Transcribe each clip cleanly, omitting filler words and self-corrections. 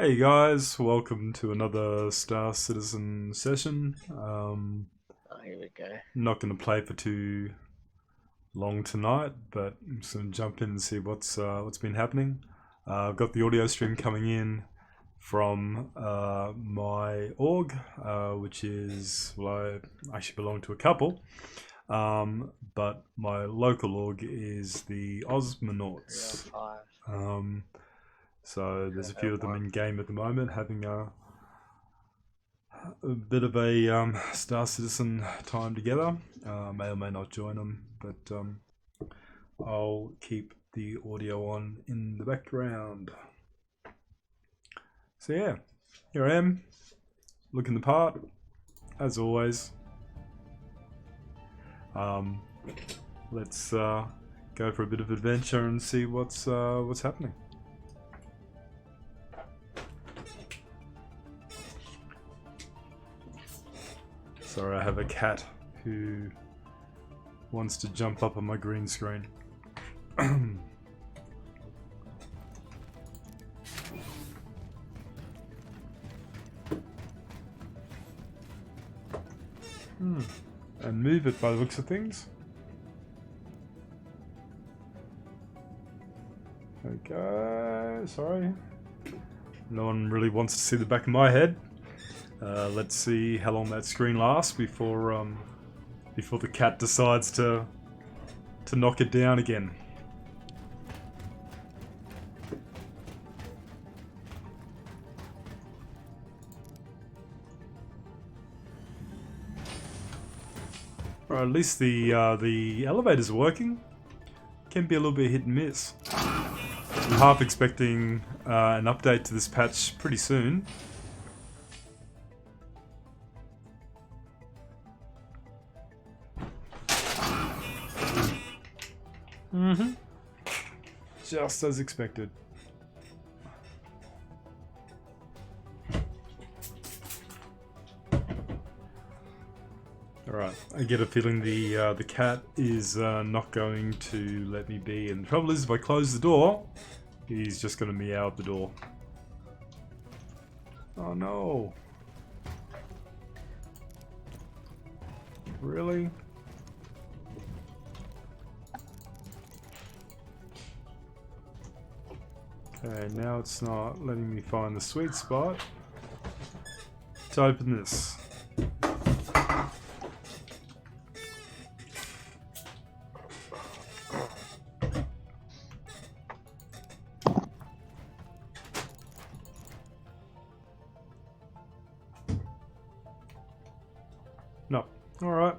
Hey guys, welcome to another Star Citizen session. Oh, here we go. Not going to play for too long tonight, but I'm just going to jump in and see what's been happening. I've got the audio stream coming in from my org, which is, well, I actually belong to a couple, but my local org is the Osmonauts. 305. So there's a few of them 301. in game at the moment, having a bit of a Star Citizen time together. May or may not join them, but I'll keep the audio on in the background. So yeah, here I am, looking the part, as always. Let's go for a bit of adventure and see what's happening. Sorry, I have a cat who wants to jump up on my green screen. And move it by the looks of things. Okay, sorry. No one really wants to see the back of my head. Let's see how long that screen lasts before the cat decides to knock it down again. Right, at least the elevators are working. Can be a little bit hit and miss. I'm half expecting an update to this patch pretty soon. Just as expected. Alright, I get a feeling the cat is not going to let me be, and the trouble is if I close the door, he's just going to meow at the door. Oh no. Really? Okay, now it's not letting me find the sweet spot to open this. No. Alright,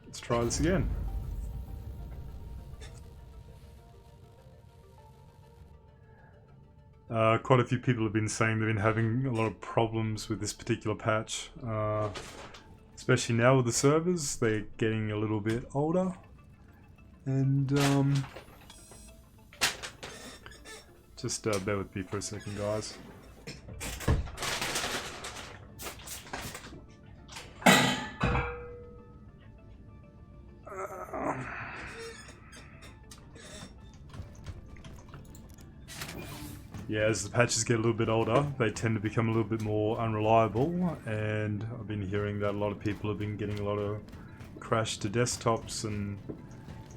let's try this again. Quite a few people have been saying they've been having a lot of problems with this particular patch. Especially now with the servers, they're getting a little bit older. And just bear with me for a second, guys. Yeah, as the patches get a little bit older, they tend to become a little bit more unreliable, and I've been hearing that a lot of people have been getting a lot of crash to desktops and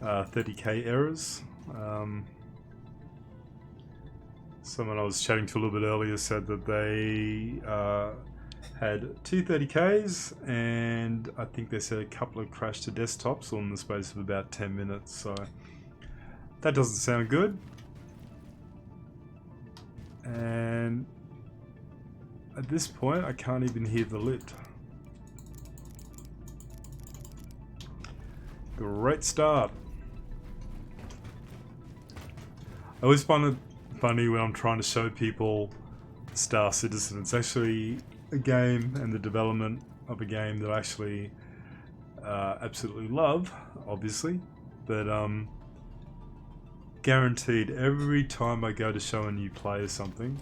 30k errors. Someone I was chatting to a little bit earlier said that they had two 30ks, and I think they said a couple of crash to desktops on the space of about 10 minutes, so that doesn't sound good. And at this point, I can't even hear the lift. Great start. I always find it funny when I'm trying to show people Star Citizen. It's actually a game and the development of a game that I actually absolutely love, obviously, but guaranteed every time I go to show a new player something,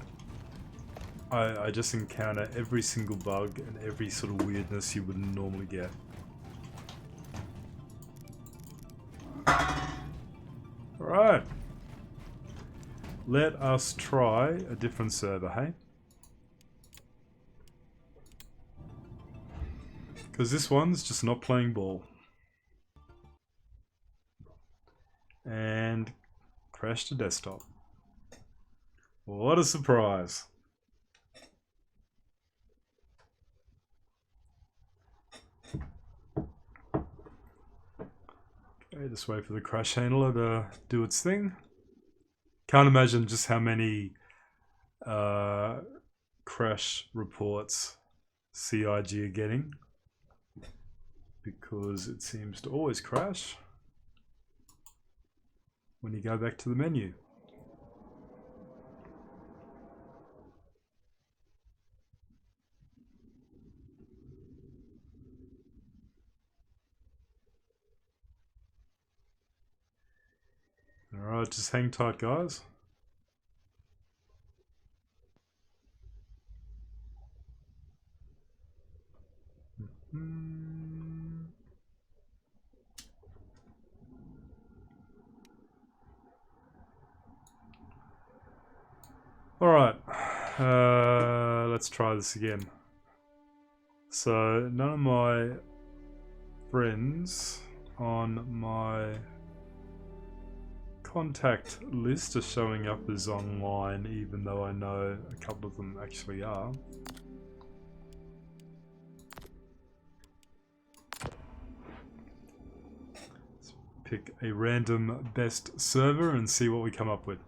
I just encounter every single bug and every sort of weirdness you wouldn't normally get. Alright. Let us try a different server, hey? Because this one's just not playing ball. And crashed the desktop. What a surprise. Okay, just wait for the crash handler to do its thing. Can't imagine just how many crash reports CIG are getting, because it seems to always crash when you go back to the menu. Alright, just hang tight, guys. Alright, let's try this again. So, none of my friends on my contact list are showing up as online, even though I know a couple of them actually are. Let's pick a random best server and see what we come up with.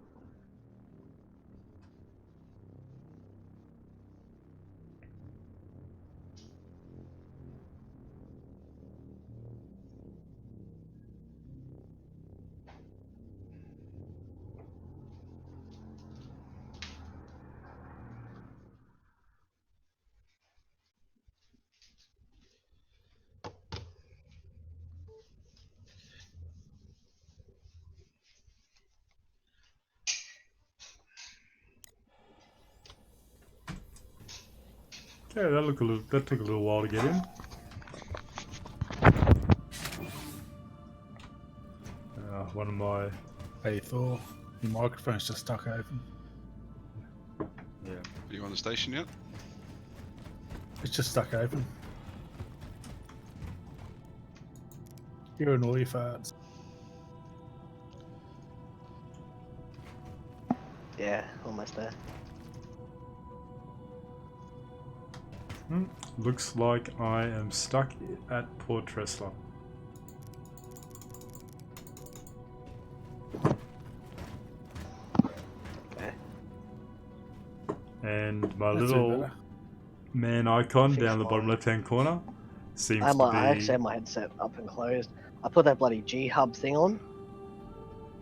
Okay, that took a little while to get in. One of my... Hey Thor, your microphone's just stuck open. Yeah. Are you on the station yet? It's just stuck open. Hearing all your farts. Yeah, almost there. Looks like I am stuck at Port Tressler. Okay. And my That's little better. man icon Fix down the bottom mine. left-hand corner seems I to actually be... had my headset up and closed. I put that bloody G Hub thing on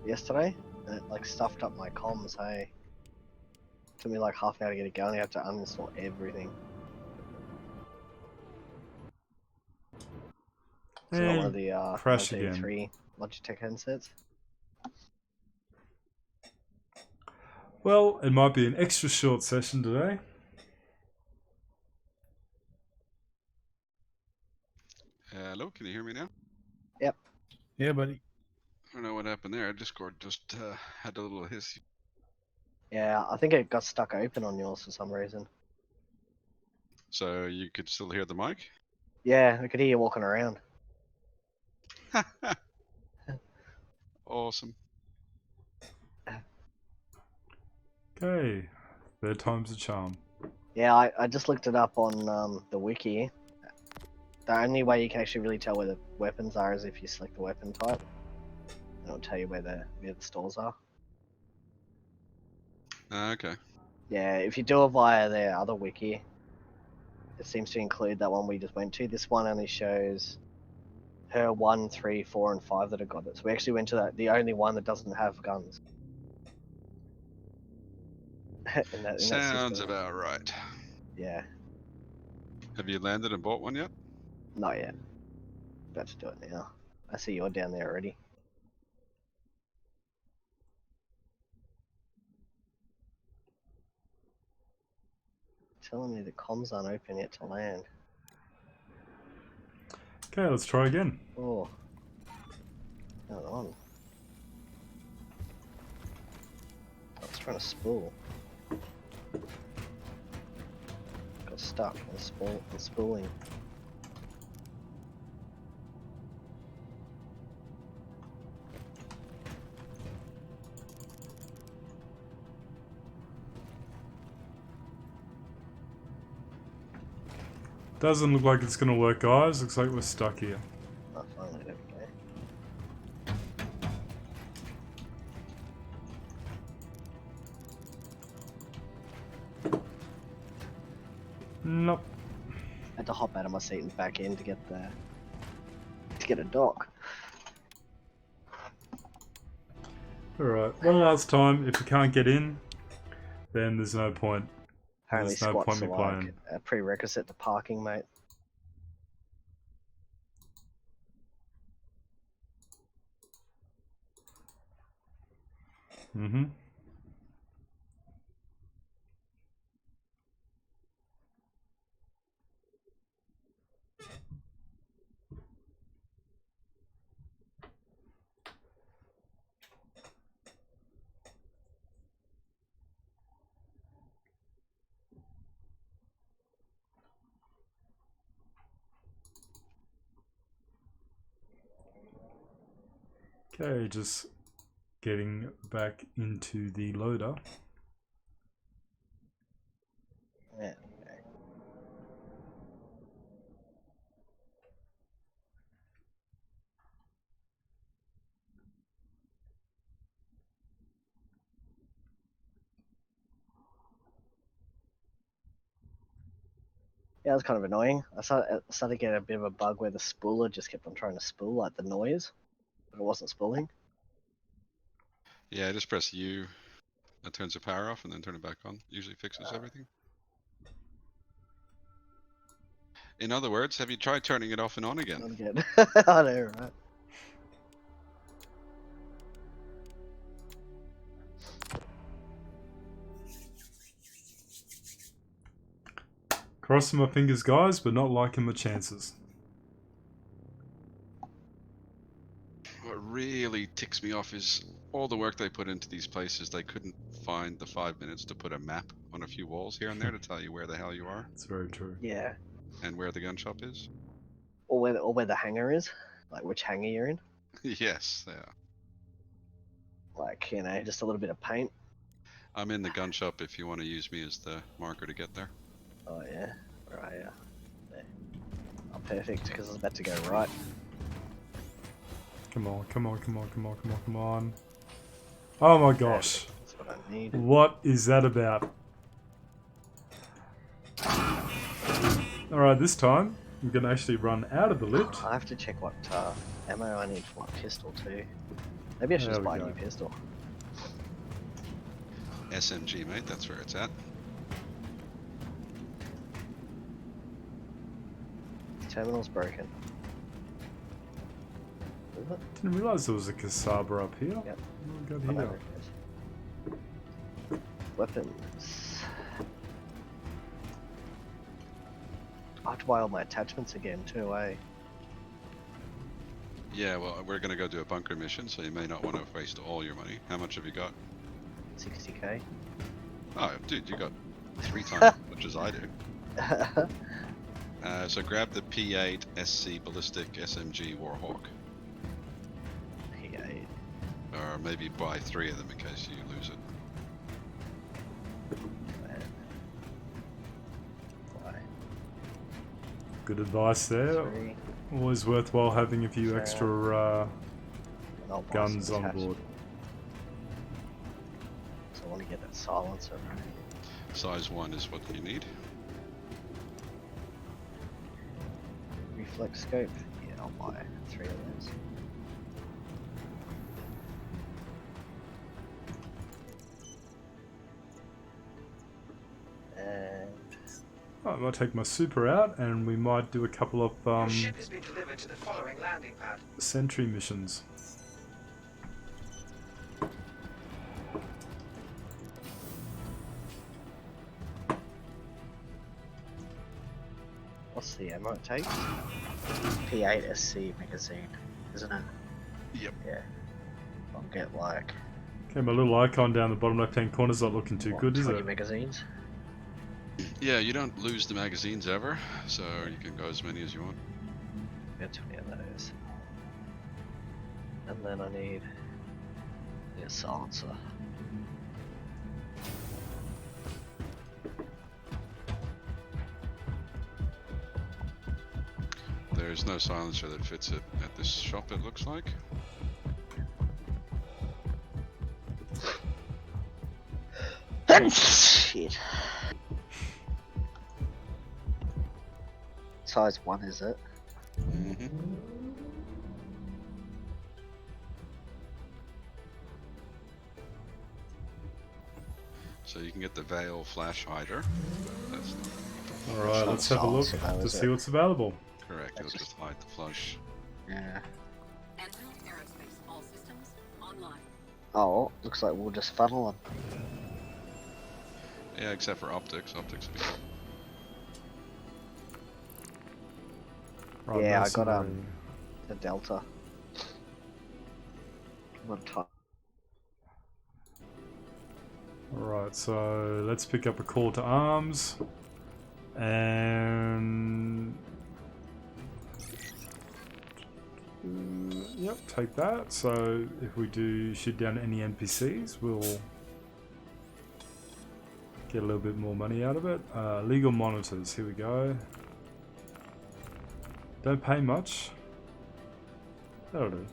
yesterday, and it like stuffed up my comms. Hey, took me like half an hour to get it going. You have to uninstall everything. So I got one of And the crash again. 1983 Logitech headsets. Well, it might be an extra short session today. Hello, can you hear me now? Yeah, buddy. I don't know what happened there. Discord just had a little hiss. Yeah, I think it got stuck open on yours for some reason. So you could still hear the mic? Yeah, I could hear you walking around. Awesome. Okay, third time's a charm. Yeah, I just looked it up on the wiki. The only way you can actually really tell where the weapons are is if you select the weapon type. It'll tell you where the stores are. Okay. Yeah, if you do it via their other wiki, it seems to include that one we just went to. This one only shows her 1, 3, 4, and 5 that have got it. So we actually went to the only one that doesn't have guns. in that Sounds system. about right. Yeah, Have you landed and bought one yet? not yet. About to do it now. I see you're down there already. Telling me the comms aren't open yet to land. Okay, let's try again. Oh. Hold on. I was trying to spool. Got stuck on spooling. Doesn't look like it's gonna work, guys. Looks like we're stuck here. Oh, finally, there we go. Nope. Had to hop out of my seat and back in to get a dock. Alright, one last time. If you can't get in, then there's no point. Apparently, There's no squats point are me like playing. a prerequisite to parking, mate. Mm-hmm. Okay, just getting back into the loader. Yeah. Yeah, it was kind of annoying. I started getting a bit of a bug where the spooler just kept on trying to spool, like the noise, but it wasn't spooling. Yeah, just press U. That turns the power off and then turn it back on. Usually fixes everything. In other words, have you tried turning it off and on again? Not good. I know, right? Crossing my fingers, guys, but not liking my chances. What really ticks me off is all the work they put into these places. They couldn't find the 5 minutes to put a map on a few walls here and there to tell you where the hell you are It's very true. Yeah. and where the gun shop is. Or where the hangar is, like which hangar you're in. Yes, yeah. Like, you know, just a little bit of paint. I'm in the gun shop if you want to use me as the marker to get there. Oh yeah, right. Yeah. There. Oh, perfect, because I was about to go right. Come on, come on, come on, come on, come on, come on. Oh my gosh. That's what I need. What is that about? Alright, this time, I'm going to actually run out of the lift. I have to check what ammo I need for my pistol too. Maybe I should There just we buy a go. new pistol. SMG, mate, that's where it's at. Terminal's broken. Is it? Didn't realise there was a Kasaba up here. Yep. What do we Oh, got no, here? it is. Weapons. I have to buy all my attachments again too, eh? Yeah, well, we're going to go do a bunker mission, so you may not want to waste all your money. How much have you got? 60k. Oh, dude, you got 3 times as much as I do. So grab the P8 SC Ballistic SMG Warhawk. P8. Or maybe buy 3 of them in case you lose it. Why? Good advice there. 3. Always worthwhile having a few Fair. extra And I'll buy guns some on board. attachments. So I want to get that silencer. Size 1 is what you need. Reflex scope. Yeah, I'll buy 3 of those. And I might take my super out and we might do a couple of Your ship has been delivered to the following landing pad. sentry missions. what's the ammo it takes? P8 SC magazine, isn't it? Yep. Yeah. I'll get like Okay, my little icon down the bottom left hand corner is not looking too what, good, is 20 it? magazines. Yeah, you don't lose the magazines ever, so you can go as many as you want. Get 20 of those. And then I need the silencer. There's no silencer that fits it at this shop, it looks like. Shit. Size 1, is it? Mm-hmm. So you can get the Veil Flash Hider. But that's not Alright, let's have a look So that to was see it. what's available. correct. It'll just hide the flush. Yeah. Enter aerospace. All systems online. Oh, looks like we'll just funnel them. Yeah, except for optics. Optics will be Right, Yeah, I got, mercenary. The Delta. One time. Alright, so let's pick up a call to arms. And... Yep, take that. So if we do shoot down any NPCs, we'll get a little bit more money out of it. Legal monitors, here we go. Don't pay much. That'll do.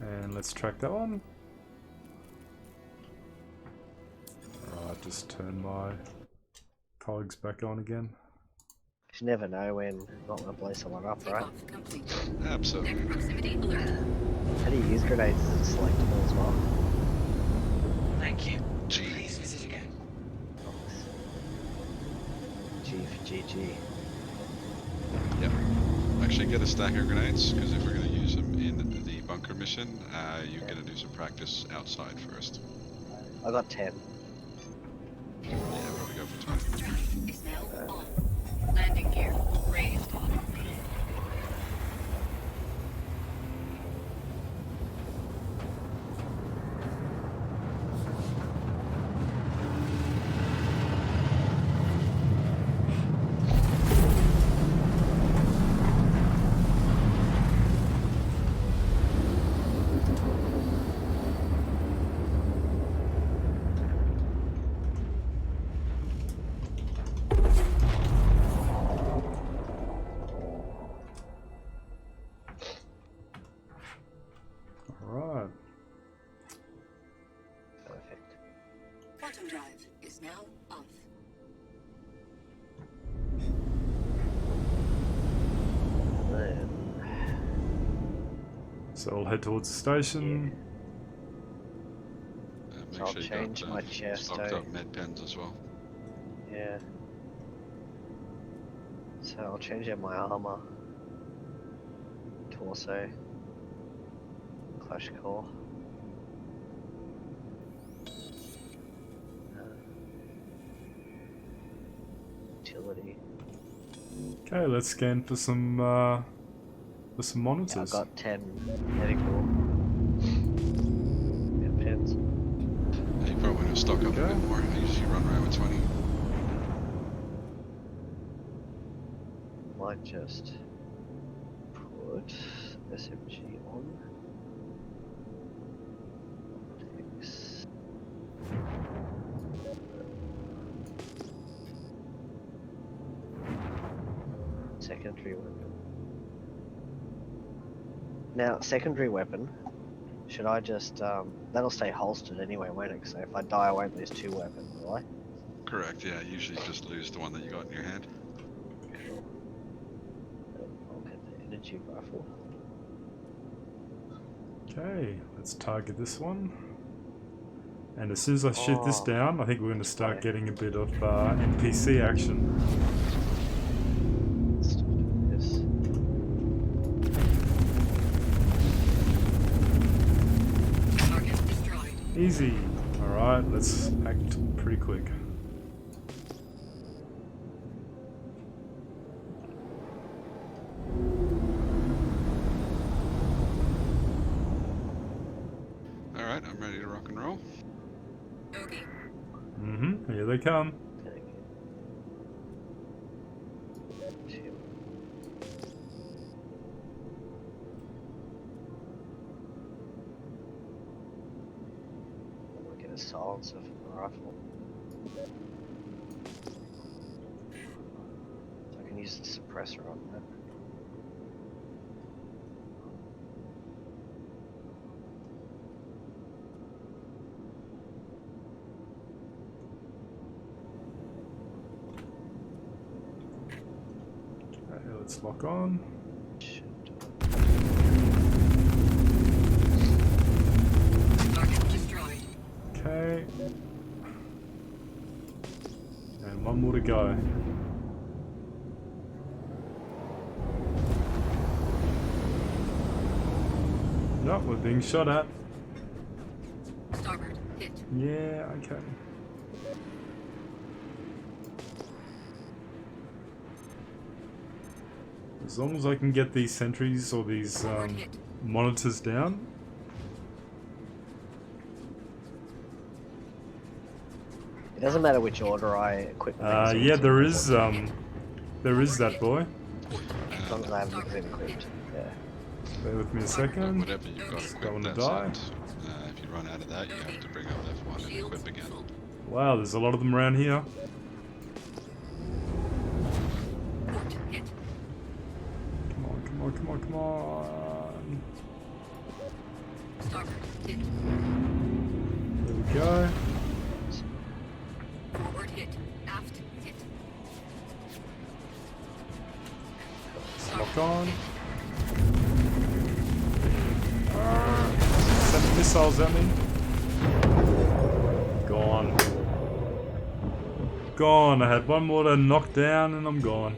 And let's track that one. Alright, just turn my cogs back on again. You never know when you might want to blow someone up, right? Takeoff complete. absolutely. Next proximity alert. How do you use grenades? Is it selectable as well? Thank you. G. Please visit again. G for GG. Yep. Actually, get a stack of grenades because if we're going to use them in the bunker mission, you're going to do some practice outside first. I got 10. Yeah, probably go for 20. Draft is now on. Landing gear raised. Alright. Perfect. Quantum drive is now off. Then, So we'll head towards the station. Make So I'll sure you change got my chest stocked out. up med pens as well. yeah. So I'll change out my armor. Torso. Clash core. Utility. Okay, let's scan for some Yeah, monitors. I've got 10 medical. Med pens. You probably want to stock up a Okay. bit more. I usually run around with 20. Might just put SMG on. Optics. Secondary weapon. Now, secondary weapon. Should I just that'll stay holstered anyway, won't it? So if I die, I won't lose 2 weapons, will I? Correct, yeah. Usually just lose the one that you got in your hand. Cool. I'll get the energy rifle. Okay, let's target this one. And as soon as I shoot this Oh, down, I think we're going to start right. getting a bit of NPC action. Let's do this. Target destroyed. Easy. Alright, let's act pretty quick. Alright, I'm ready to rock and roll. Bogey. Mm-hmm, here they come. Take it. 2. I'm gonna get a silencer from the rifle. So I can use the suppressor on that. Okay, let's lock on. Target destroyed. Okay. And one more to go. No, we're being shot at. Starboard. Hit. Yeah, okay. As long as I can get these sentries or these monitors down. It doesn't matter which order I equip the magazines Yeah, in, there does it? is that boy. As long as I have the magazine equipped. Yeah. Bear with me a But second. whatever you've got Don't equipped, wanna that's die. it. If you run out of that, you have to bring up F1 and equip again. Wow, there's a lot of them around here. Port hit. Come on, come on, come on, come on. Starboard. Hit. There we go. Forward hit. Aft hit. Lock on. Send missiles at me. Gone. Gone. I had one more to knock down and I'm gone.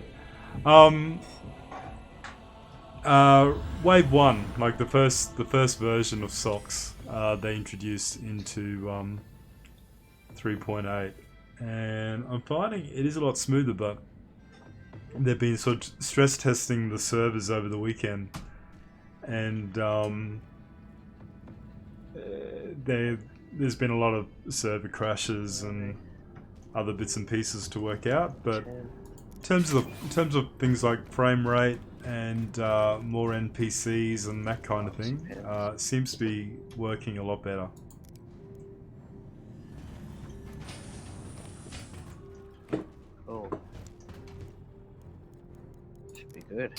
Wave 1, like the first version of SOX, they introduced into 3.8, and I'm finding it is a lot smoother, but they've been sort of stress testing the servers over the weekend, and there's been a lot of server crashes and other bits and pieces to work out, but in terms of things like frame rate and more NPCs and that kind of thing, it seems to be working a lot better. Oh. Should be good.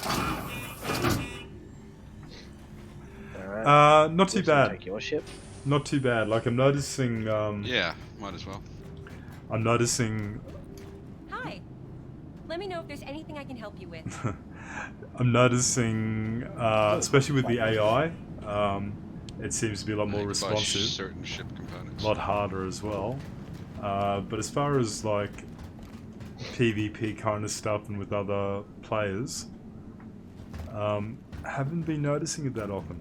Alright. Not too Looks like bad. Take your ship. Not too bad. Like I'm noticing. Yeah, might as well. I'm noticing. Hi. Let me know if there's anything I can help you with. I'm noticing, especially with the AI, it seems to be a lot more You can buy responsive, certain ship components. a lot harder as well. But as far as like PvP kind of stuff and with other players, haven't been noticing it that often.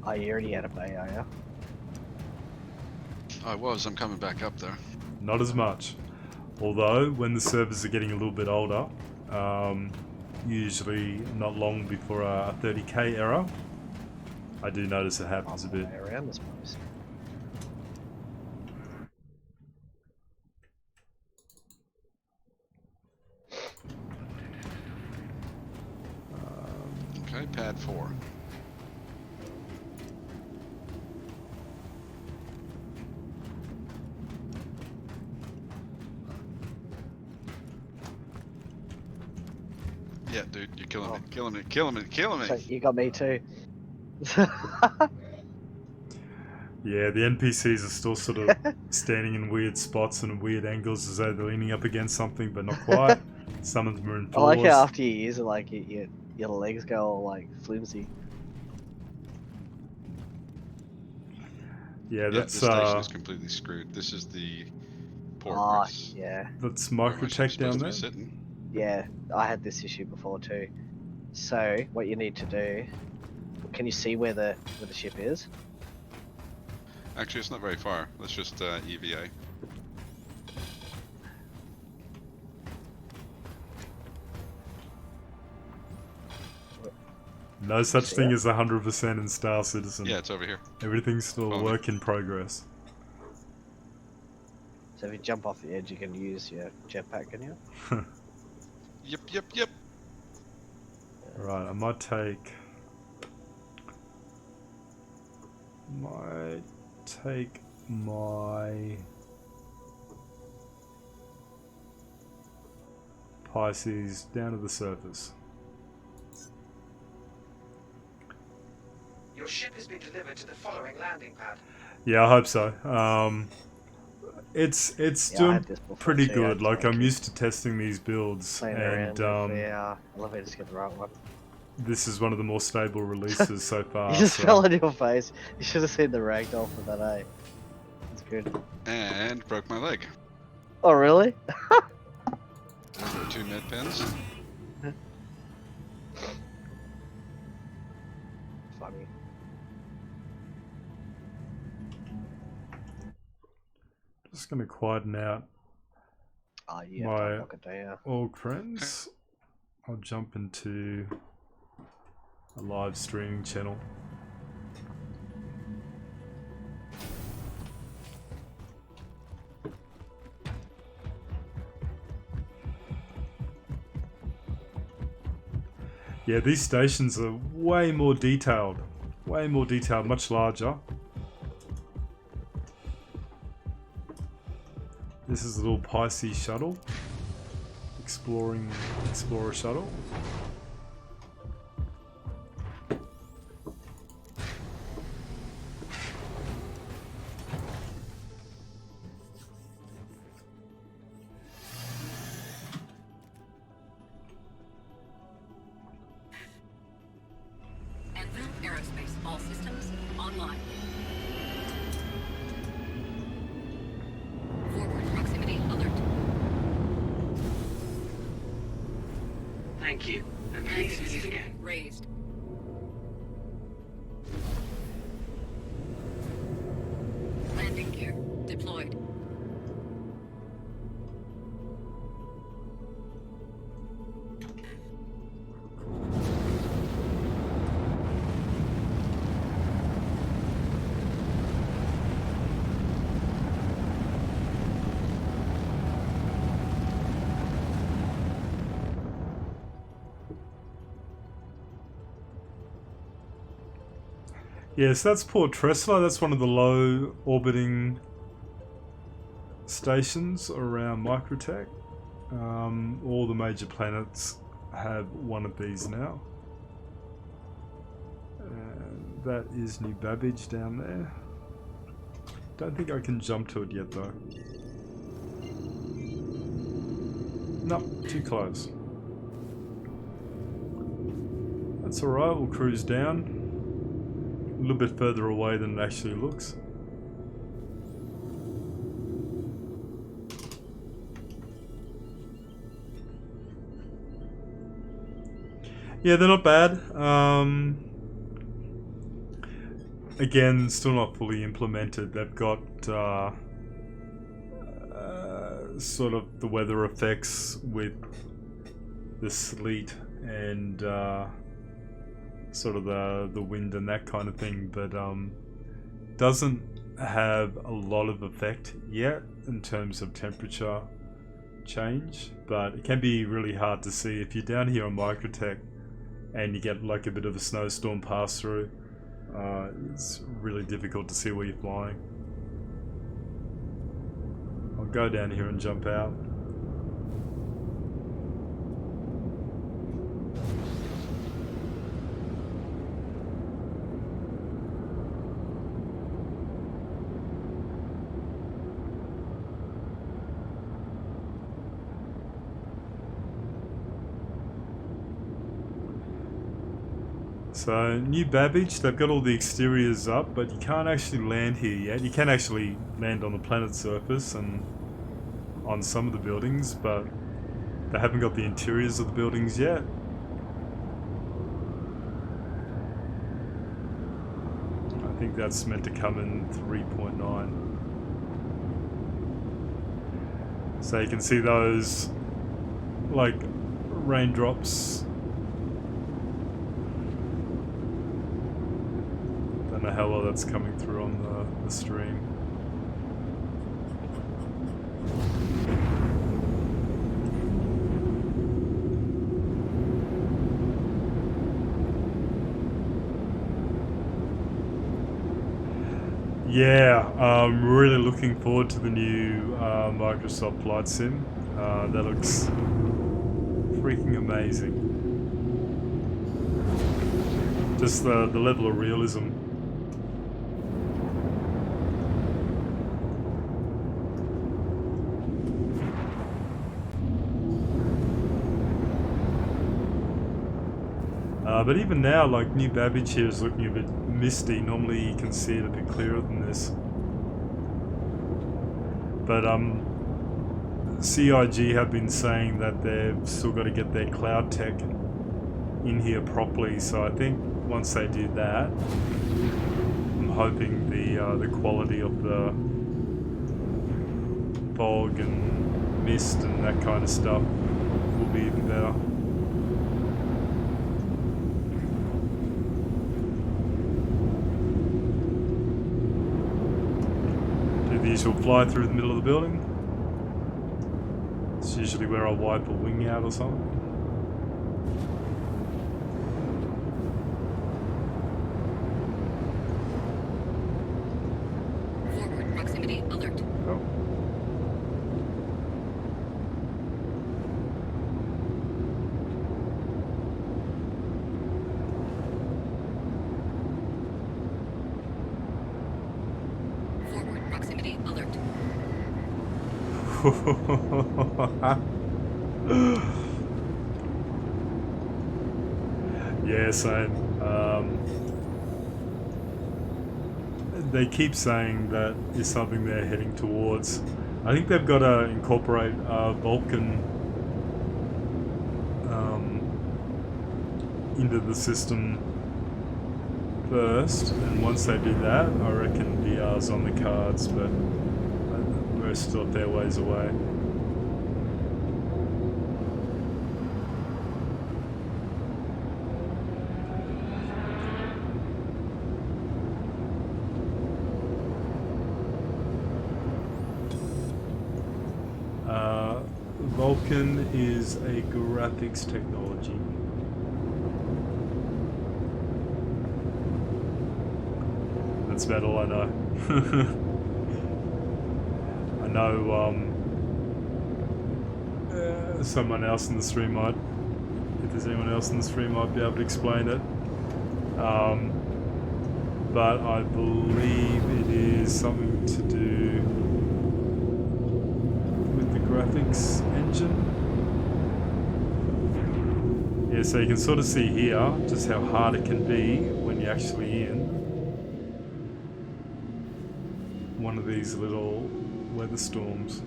Oh, you already out of bay, are you? I was. I'm coming back up though. Not as much. Although, when the servers are getting a little bit older, usually not long before a 30k error, I do notice it happens a bit. Around this place. Okay, pad 4. Yeah, dude, you're killing me, killing me, killing me, killing me. So you got me too. Yeah, the NPCs are still sort of standing in weird spots and weird angles as though they're leaning up against something, but not quite. Some of them are in I floors. like how after you use it, like your legs go all like flimsy. Yeah, Yeah, that's this station is completely screwed. This is the port. Ah, where it's- yeah, that's where my Microtech ship's down supposed to there. be sitting. yeah. I had this issue before too. So what you need to do? Can you see where the ship is? Actually, it's not very far. Let's just EVA. No such See thing it? as 100% in Star Citizen. Yeah, it's over here. Everything's still a Follow me. work in progress. So if you jump off the edge, you can use your jetpack, can you? Yep, yep, yep. Right, I might take my Pisces down to the surface. Your ship has been delivered to the following landing pad. Yeah, I hope so. It's Yeah, I doing had this before pretty too, I good. just Like wanna I'm keep used to testing these builds, playing and around with the elevator to get the right one. this is one of the more stable releases so far. He just so- fell on your face. You should have seen the ragdoll for that, eh? It's good. And broke my leg. Oh, really? Those are 2 med pens. Funny. Just gonna quieten out Oh, yeah, My- don't knock it down. org friends. I'll jump into a live streaming channel. Yeah, these stations are way more detailed. Way more detailed, much larger. This is a little Pisces shuttle. Explorer shuttle. Anvil Aerospace, all systems online. Forward proximity alert. Thank you. And please visit again. Raised. Landing gear deployed. Yes, that's Port Tressler. That's one of the low orbiting stations around Microtech. All the major planets have one of these now. And that is New Babbage down there. Don't think I can jump to it yet though. Nope, too close. That's alright, we'll cruise down. A little bit further away than it actually looks. Yeah, they're not bad. Again, still not fully implemented. They've got sort of the weather effects with the sleet and sort of the wind and that kind of thing, but doesn't have a lot of effect yet in terms of temperature change. But it can be really hard to see if you're down here on Microtech and you get like a bit of a snowstorm pass through. It's really difficult to see where you're flying. I'll go down here and jump out. So, New Babbage, they've got all the exteriors up, but you can't actually land here yet. You can actually land on the planet's surface and on some of the buildings, but they haven't got the interiors of the buildings yet. I think that's meant to come in 3.9. So you can see those, like, raindrops. Don't know how well that's coming through on the stream. Yeah, I'm really looking forward to the new Microsoft Flight Sim. That looks freaking amazing. Just the level of realism. But even now, like, New Babbage here is looking a bit misty. Normally you can see it a bit clearer than this. But CIG have been saying that they've still got to get their cloud tech in here properly, so I think once they do that, I'm hoping the quality of the fog and mist and that kind of stuff will be even better. Do the usual fly through the middle of the building. It's usually where I'll wipe a wing out or something. Forward proximity alert. Oh. Forward proximity alert. Yeah, same. They keep saying that is something they're heading towards. I think they've got to incorporate Vulcan into the system first, and once they do that, I reckon VR's on the cards, but we're still a fair ways away. Vulcan is a graphics technology. That's about all I know. I know someone else in the stream might, if there's anyone else in the stream, might be able to explain it. But I believe it is something to do with the graphics engine. Yeah, so you can sort of see here just how hard it can be when you're actually in one of these little weather storms.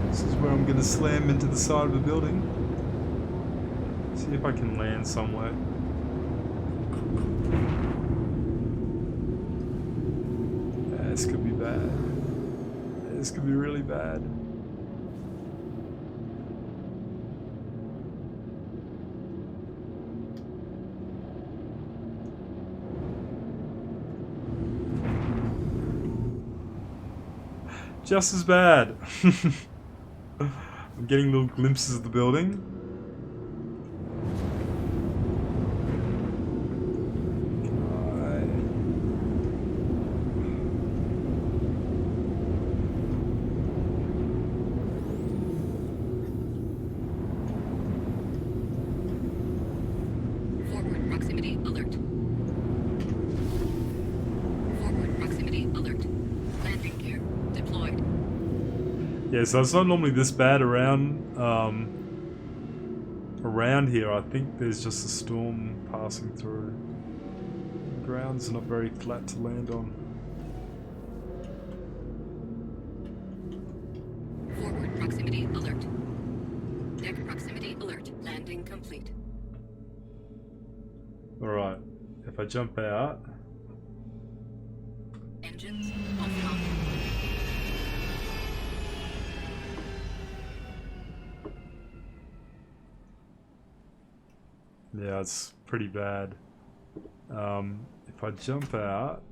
This is where I'm going to slam into the side of a building. See if I can land somewhere. This could be bad. This could be really bad. Just as bad. I'm getting little glimpses of the building. Forward proximity alert. Forward proximity alert. Landing gear deployed. Yeah, so it's not normally this bad around around here. I think there's just a storm passing through. The ground's not very flat to land on. Forward proximity alert. Deck proximity alert. Landing complete. Alright, if I jump out... Engines offline. Yeah, it's pretty bad. If I jump out,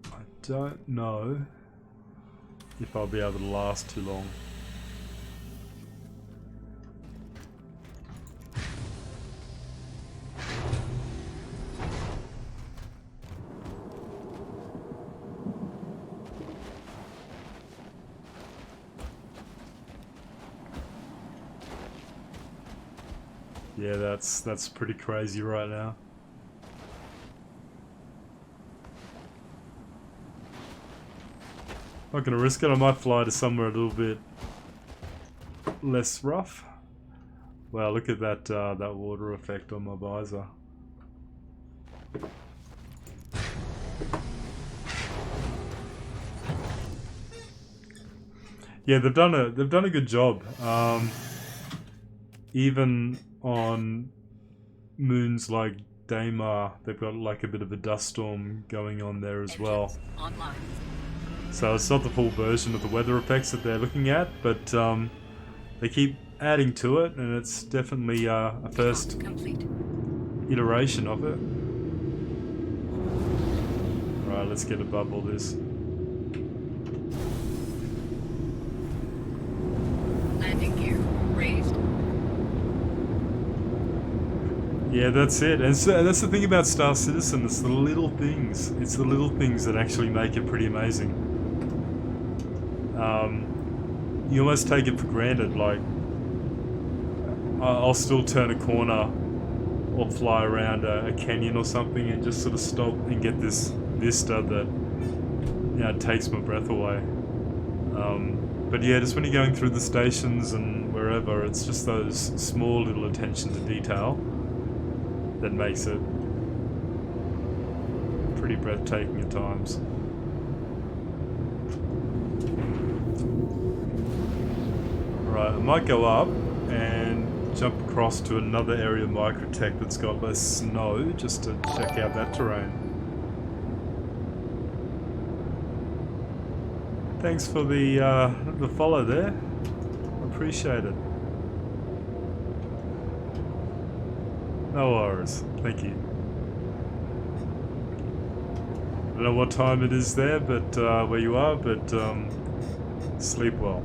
I don't know if I'll be able to last too long. Yeah, that's pretty crazy right now. Not gonna risk it. I might fly to somewhere a little bit less rough. Wow, look at that that water effect on my visor. Yeah, they've done a good job. Even on moons like Daymar, they've got like a bit of a dust storm going on there as well. Online. So it's not the full version of the weather effects that they're looking at, but they keep adding to it, and it's definitely a first Complete. iteration of it. Right, let's get above all this. Landing gear raised. Yeah, that's it. And so that's the thing about Star Citizen. It's the little things. It's the little things that actually make it pretty amazing. You almost take it for granted. Like, I'll still turn a corner or fly around a canyon or something and just sort of stop and get this vista that, you know, takes my breath away. But yeah, just when you're going through the stations and wherever, it's just those small little attention to detail that makes it pretty breathtaking at times. Right, I might go up and jump across to another area of Microtech that's got less snow just to check out that terrain. Thanks for the follow there. Appreciate it. No worries. Thank you. I don't know what time it is there, but where you are, but sleep well.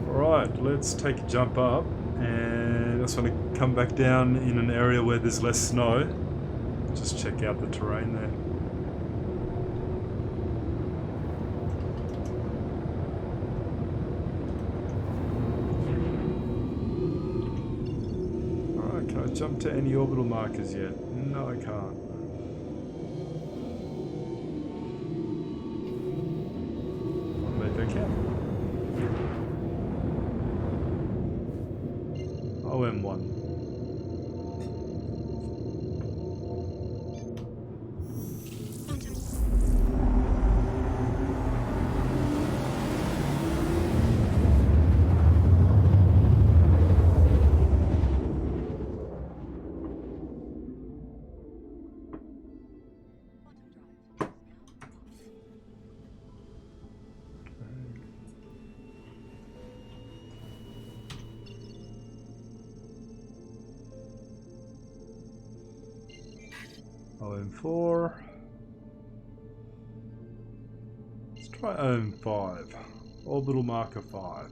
Alright, let's take a jump up, and I just want to come back down in an area where there's less snow. Just check out the terrain there. Alright, can I jump to any orbital markers yet? No, I can't. Maybe I can. OM1. OM4. Let's try OM5. Orbital marker 5.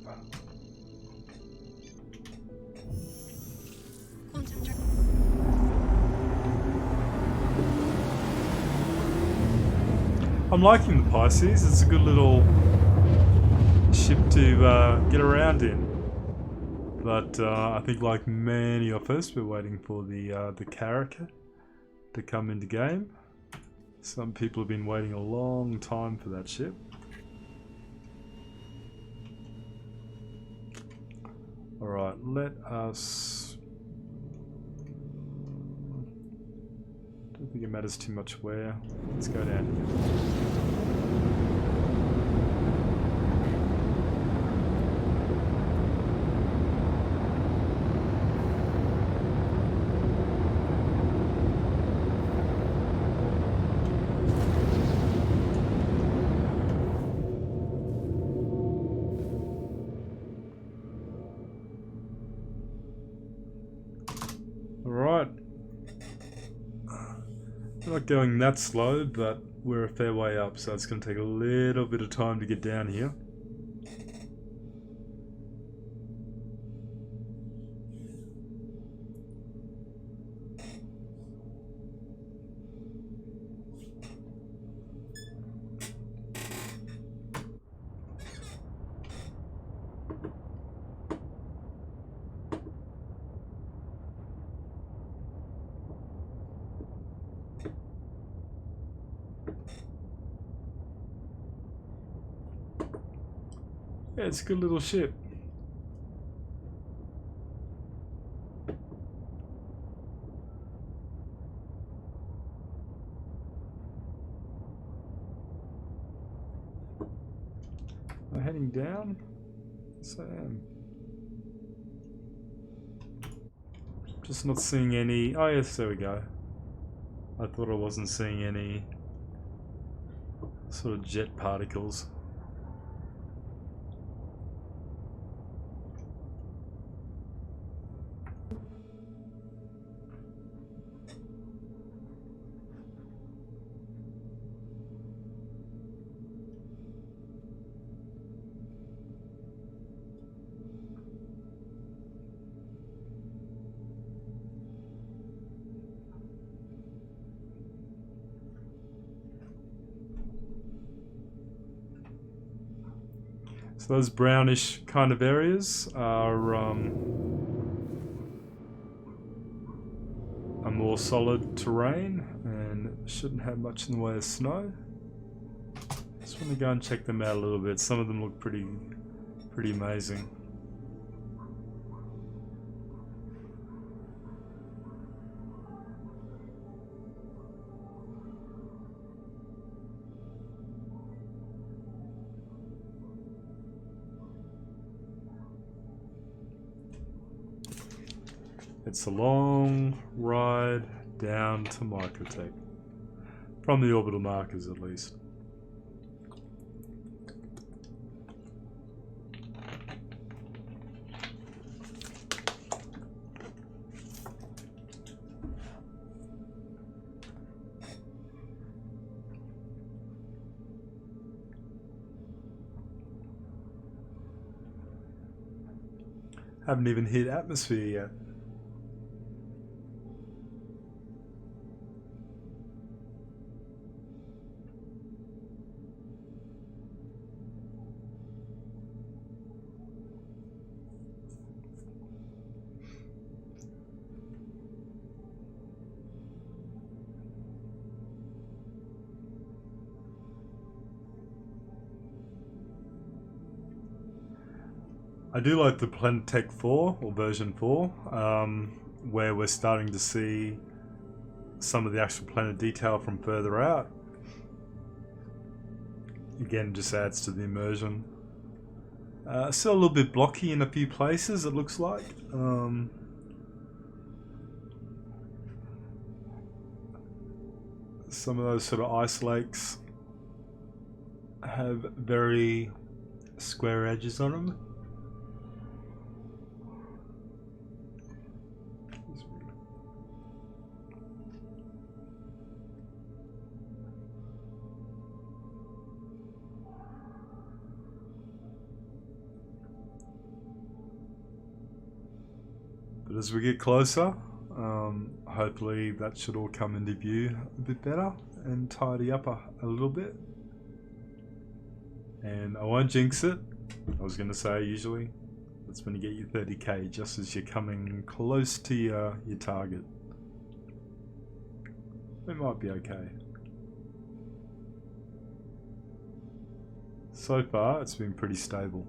I'm liking the Pisces. It's a good little ship to get around in. But I think, like many of us, we're waiting for the character to come into game. Some people have been waiting a long time for that ship. Alright, let us... Don't think it matters too much where. Let's go down here. Alright. We're not going that slow, but we're a fair way up, so it's going to take a little bit of time to get down here. Yeah, it's a good little ship. I'm heading down. Yes, I am. Just not seeing any. Oh, yes, there we go. I thought I wasn't seeing any sort of jet particles. So those brownish kind of areas are a more solid terrain and shouldn't have much in the way of snow. Just want to go and check them out a little bit. Some of them look pretty amazing. It's a long ride down to Microtech. From the orbital markers, at least. Haven't even hit atmosphere yet. I do like the Planetech 4, or version 4, where we're starting to see some of the actual planet detail from further out. Again, just adds to the immersion. Still a little bit blocky in a few places, it looks like. Some of those sort of ice lakes have very square edges on them. But as we get closer, hopefully that should all come into view a bit better and tidy up a little bit. And I won't jinx it. I was going to say usually that's when you get your 30k, just as you're coming close to your target. It might be okay. So far it's been pretty stable.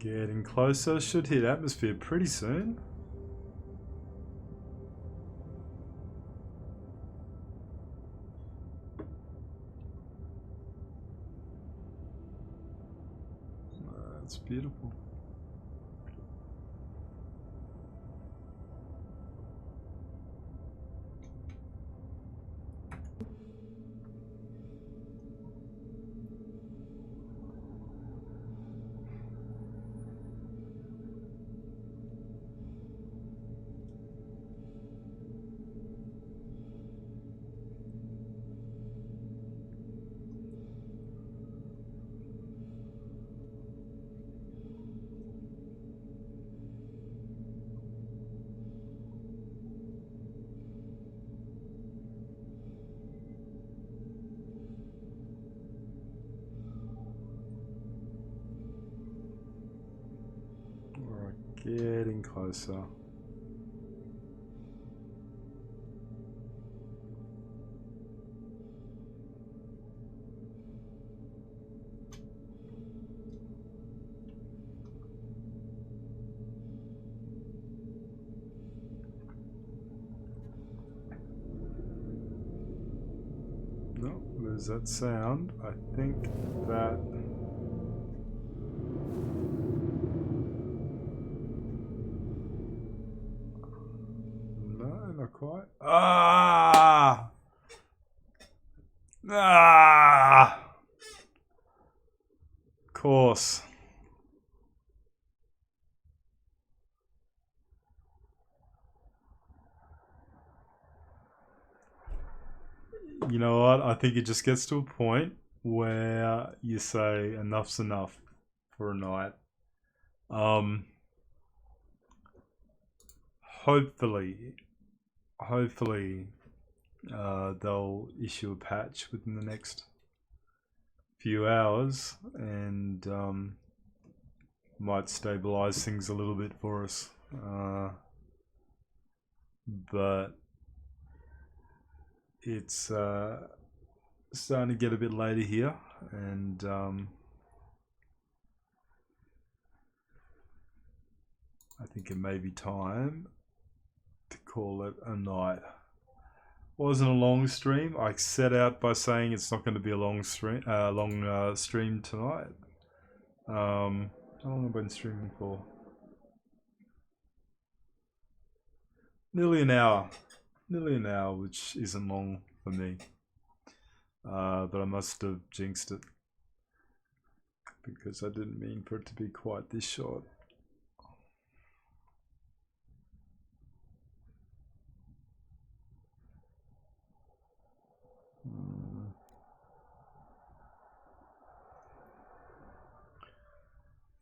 Getting closer, should hit atmosphere pretty soon. That's beautiful. closer. No, there's that sound. I think that... No, not quite. Ah! Ah! Of course. You know what? I think it just gets to a point where you say enough's enough for a night. Hopefully, they'll issue a patch within the next few hours and might stabilize things a little bit for us. But it's starting to get a bit later here, and I think it may be time to call it a night. Wasn't a long stream. I set out by saying it's not going to be a long stream. Stream tonight. How long have I been streaming for? Nearly an hour, which isn't long for me. But I must have jinxed it because I didn't mean for it to be quite this short.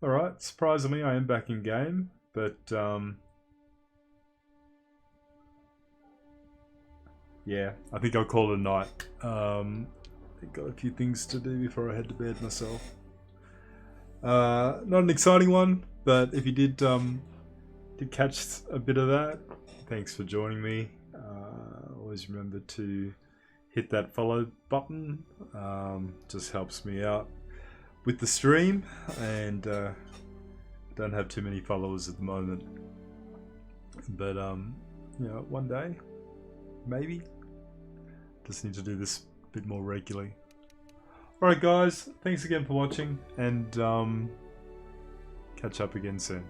Alright, surprisingly I am back in game, but yeah, I think I'll call it a night. I've got a few things to do before I head to bed myself. Not an exciting one, but if you did catch a bit of that, thanks for joining me. Always remember to hit that follow button. Just helps me out with the stream, and don't have too many followers at the moment, but you know, one day maybe. Just need to do this a bit more regularly. Alright guys, thanks again for watching, and catch up again soon.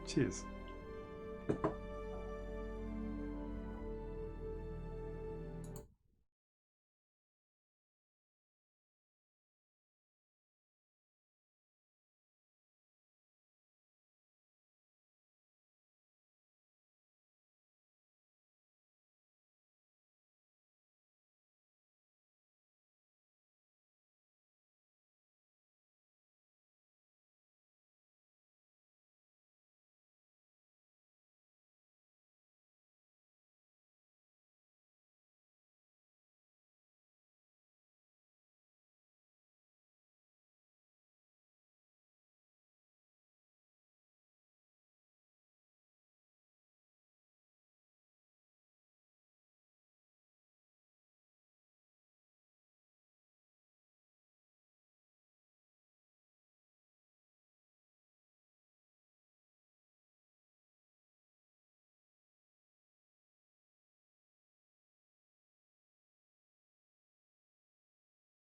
Cheers.